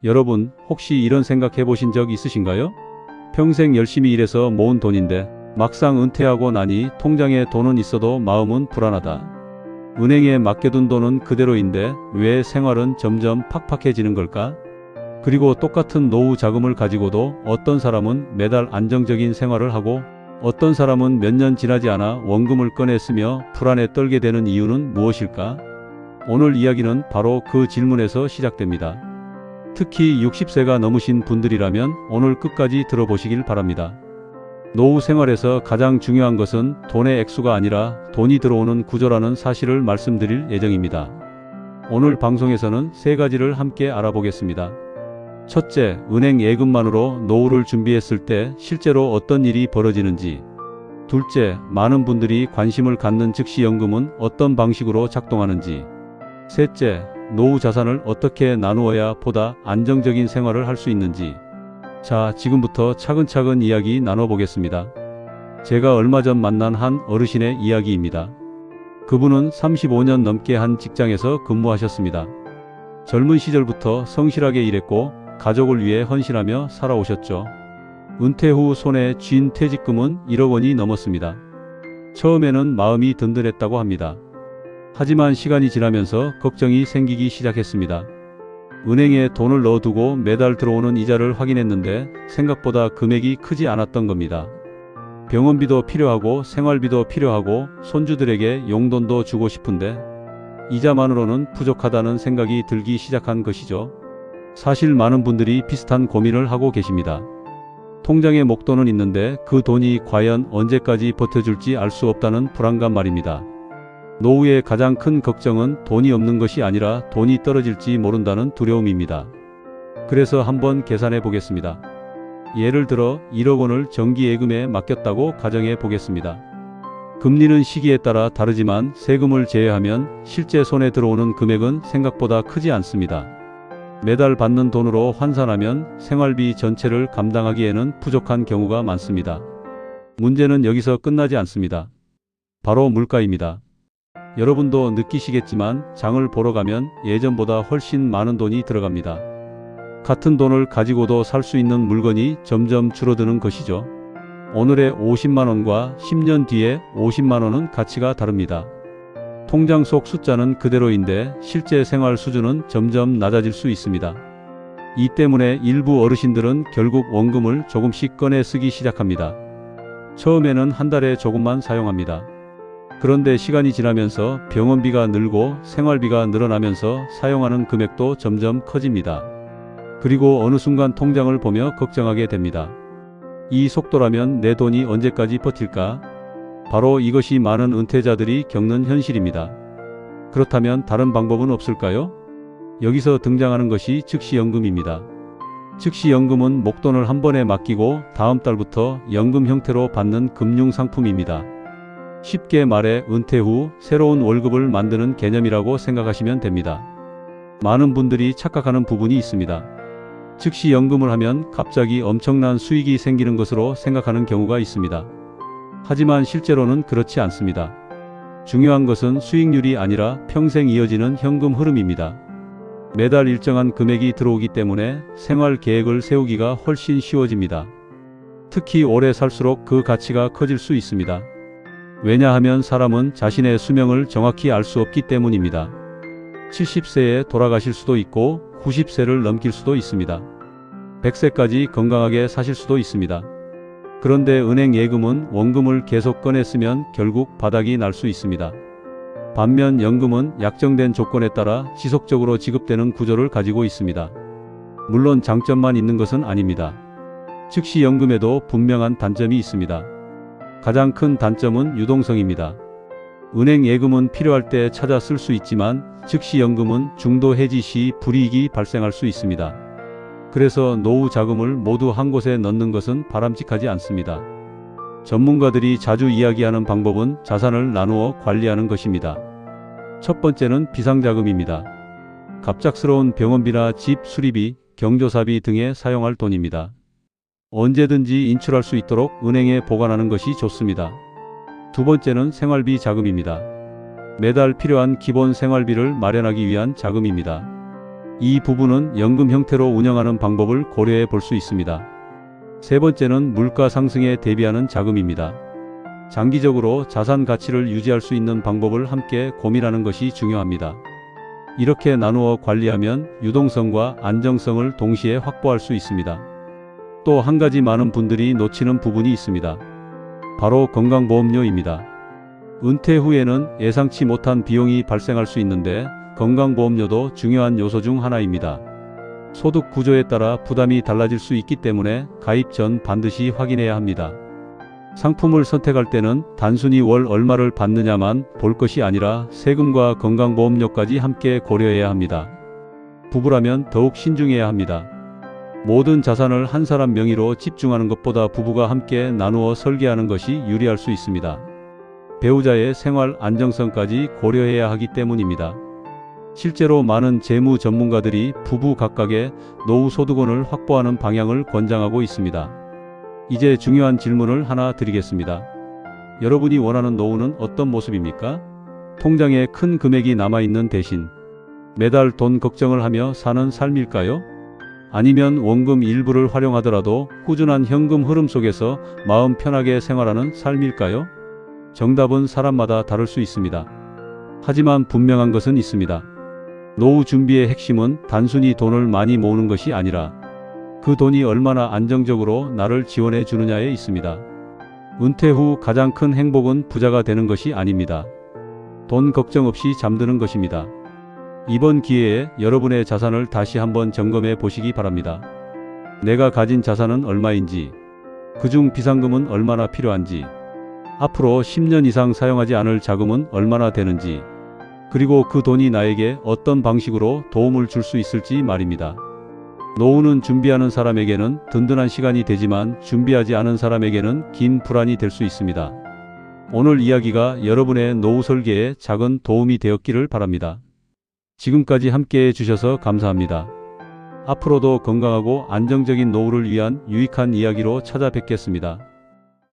여러분, 혹시 이런 생각 해보신 적 있으신가요? 평생 열심히 일해서 모은 돈인데 막상 은퇴하고 나니 통장에 돈은 있어도 마음은 불안하다. 은행에 맡겨둔 돈은 그대로인데 왜 생활은 점점 팍팍해지는 걸까? 그리고 똑같은 노후 자금을 가지고도 어떤 사람은 매달 안정적인 생활을 하고 어떤 사람은 몇 년 지나지 않아 원금을 꺼내 쓰며 불안에 떨게 되는 이유는 무엇일까? 오늘 이야기는 바로 그 질문에서 시작됩니다. 특히 60세가 넘으신 분들이라면 오늘 끝까지 들어보시길 바랍니다. 노후 생활에서 가장 중요한 것은 돈의 액수가 아니라 돈이 들어오는 구조라는 사실을 말씀드릴 예정입니다. 오늘 방송에서는 세 가지를 함께 알아보겠습니다. 첫째, 은행 예금만으로 노후를 준비했을 때 실제로 어떤 일이 벌어지는지. 둘째, 많은 분들이 관심을 갖는 즉시연금은 어떤 방식으로 작동하는지. 셋째, 노후 자산을 어떻게 나누어야 보다 안정적인 생활을 할 수 있는지. 자, 지금부터 차근차근 이야기 나눠보겠습니다. 제가 얼마 전 만난 한 어르신의 이야기입니다. 그분은 35년 넘게 한 직장에서 근무하셨습니다. 젊은 시절부터 성실하게 일했고 가족을 위해 헌신하며 살아오셨죠. 은퇴 후 손에 쥔 퇴직금은 1억 원이 넘었습니다. 처음에는 마음이 든든했다고 합니다. 하지만 시간이 지나면서 걱정이 생기기 시작했습니다. 은행에 돈을 넣어두고 매달 들어오는 이자를 확인했는데 생각보다 금액이 크지 않았던 겁니다. 병원비도 필요하고 생활비도 필요하고 손주들에게 용돈도 주고 싶은데 이자만으로는 부족하다는 생각이 들기 시작한 것이죠. 사실 많은 분들이 비슷한 고민을 하고 계십니다. 통장에 목돈은 있는데 그 돈이 과연 언제까지 버텨줄지 알 수 없다는 불안감 말입니다. 노후의 가장 큰 걱정은 돈이 없는 것이 아니라 돈이 떨어질지 모른다는 두려움입니다. 그래서 한번 계산해 보겠습니다. 예를 들어 1억 원을 정기예금에 맡겼다고 가정해 보겠습니다. 금리는 시기에 따라 다르지만 세금을 제외하면 실제 손에 들어오는 금액은 생각보다 크지 않습니다. 매달 받는 돈으로 환산하면 생활비 전체를 감당하기에는 부족한 경우가 많습니다. 문제는 여기서 끝나지 않습니다. 바로 물가입니다. 여러분도 느끼시겠지만 장을 보러 가면 예전보다 훨씬 많은 돈이 들어갑니다. 같은 돈을 가지고도 살 수 있는 물건이 점점 줄어드는 것이죠. 오늘의 50만원과 10년 뒤에 50만원은 가치가 다릅니다. 통장 속 숫자는 그대로인데 실제 생활 수준은 점점 낮아질 수 있습니다. 이 때문에 일부 어르신들은 결국 원금을 조금씩 꺼내 쓰기 시작합니다. 처음에는 한 달에 조금만 사용합니다. 그런데 시간이 지나면서 병원비가 늘고 생활비가 늘어나면서 사용하는 금액도 점점 커집니다. 그리고 어느 순간 통장을 보며 걱정하게 됩니다. 이 속도라면 내 돈이 언제까지 버틸까? 바로 이것이 많은 은퇴자들이 겪는 현실입니다. 그렇다면 다른 방법은 없을까요? 여기서 등장하는 것이 즉시연금입니다. 즉시연금은 목돈을 한 번에 맡기고 다음 달부터 연금 형태로 받는 금융상품입니다. 쉽게 말해 은퇴 후 새로운 월급을 만드는 개념이라고 생각하시면 됩니다. 많은 분들이 착각하는 부분이 있습니다. 즉시연금을 하면 갑자기 엄청난 수익이 생기는 것으로 생각하는 경우가 있습니다. 하지만 실제로는 그렇지 않습니다. 중요한 것은 수익률이 아니라 평생 이어지는 현금 흐름입니다. 매달 일정한 금액이 들어오기 때문에 생활 계획을 세우기가 훨씬 쉬워집니다. 특히 오래 살수록 그 가치가 커질 수 있습니다. 왜냐하면 사람은 자신의 수명을 정확히 알 수 없기 때문입니다. 70세에 돌아가실 수도 있고 90세를 넘길 수도 있습니다. 100세까지 건강하게 사실 수도 있습니다. 그런데 은행 예금은 원금을 계속 꺼내 쓰면 결국 바닥이 날 수 있습니다. 반면 연금은 약정된 조건에 따라 지속적으로 지급되는 구조를 가지고 있습니다. 물론 장점만 있는 것은 아닙니다. 즉시 연금에도 분명한 단점이 있습니다. 가장 큰 단점은 유동성입니다. 은행 예금은 필요할 때 찾아 쓸 수 있지만 즉시 연금은 중도 해지 시 불이익이 발생할 수 있습니다. 그래서 노후 자금을 모두 한 곳에 넣는 것은 바람직하지 않습니다. 전문가들이 자주 이야기하는 방법은 자산을 나누어 관리하는 것입니다. 첫 번째는 비상자금입니다. 갑작스러운 병원비나 집 수리비, 경조사비 등에 사용할 돈입니다. 언제든지 인출할 수 있도록 은행에 보관하는 것이 좋습니다. 두 번째는 생활비 자금입니다. 매달 필요한 기본 생활비를 마련하기 위한 자금입니다. 이 부분은 연금 형태로 운영하는 방법을 고려해 볼 수 있습니다. 세 번째는 물가 상승에 대비하는 자금입니다. 장기적으로 자산 가치를 유지할 수 있는 방법을 함께 고민하는 것이 중요합니다. 이렇게 나누어 관리하면 유동성과 안정성을 동시에 확보할 수 있습니다. 또 한 가지 많은 분들이 놓치는 부분이 있습니다. 바로 건강보험료입니다. 은퇴 후에는 예상치 못한 비용이 발생할 수 있는데 건강보험료도 중요한 요소 중 하나입니다. 소득 구조에 따라 부담이 달라질 수 있기 때문에 가입 전 반드시 확인해야 합니다. 상품을 선택할 때는 단순히 월 얼마를 받느냐만 볼 것이 아니라 세금과 건강보험료까지 함께 고려해야 합니다. 부부라면 더욱 신중해야 합니다. 모든 자산을 한 사람 명의로 집중하는 것보다 부부가 함께 나누어 설계하는 것이 유리할 수 있습니다. 배우자의 생활 안정성까지 고려해야 하기 때문입니다. 실제로 많은 재무 전문가들이 부부 각각의 노후 소득원을 확보하는 방향을 권장하고 있습니다. 이제 중요한 질문을 하나 드리겠습니다. 여러분이 원하는 노후는 어떤 모습입니까? 통장에 큰 금액이 남아있는 대신 매달 돈 걱정을 하며 사는 삶일까요? 아니면 원금 일부를 활용하더라도 꾸준한 현금 흐름 속에서 마음 편하게 생활하는 삶일까요? 정답은 사람마다 다를 수 있습니다. 하지만 분명한 것은 있습니다. 노후 준비의 핵심은 단순히 돈을 많이 모으는 것이 아니라 그 돈이 얼마나 안정적으로 나를 지원해 주느냐에 있습니다. 은퇴 후 가장 큰 행복은 부자가 되는 것이 아닙니다. 돈 걱정 없이 잠드는 것입니다. 이번 기회에 여러분의 자산을 다시 한번 점검해 보시기 바랍니다. 내가 가진 자산은 얼마인지, 그중 비상금은 얼마나 필요한지, 앞으로 10년 이상 사용하지 않을 자금은 얼마나 되는지, 그리고 그 돈이 나에게 어떤 방식으로 도움을 줄 수 있을지 말입니다. 노후는 준비하는 사람에게는 든든한 시간이 되지만 준비하지 않은 사람에게는 긴 불안이 될 수 있습니다. 오늘 이야기가 여러분의 노후 설계에 작은 도움이 되었기를 바랍니다. 지금까지 함께해 주셔서 감사합니다. 앞으로도 건강하고 안정적인 노후를 위한 유익한 이야기로 찾아뵙겠습니다.